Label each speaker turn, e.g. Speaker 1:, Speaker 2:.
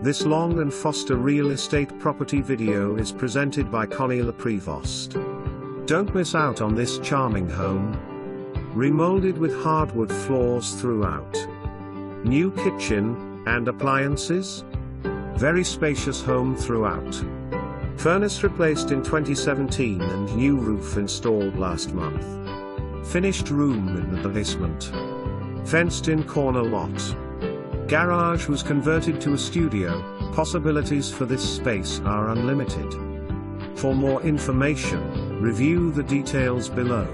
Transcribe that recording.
Speaker 1: This Long and Foster real estate property video is presented by Connie LePrevost. Don't miss out on this charming home. Remolded with hardwood floors throughout. New kitchen and appliances. Very spacious home throughout. Furnace replaced in 2017 and new roof installed last month. Finished room in the basement. Fenced-in corner lot. Garage was converted to a studio. Possibilities for this space are unlimited. For more information, review the details below.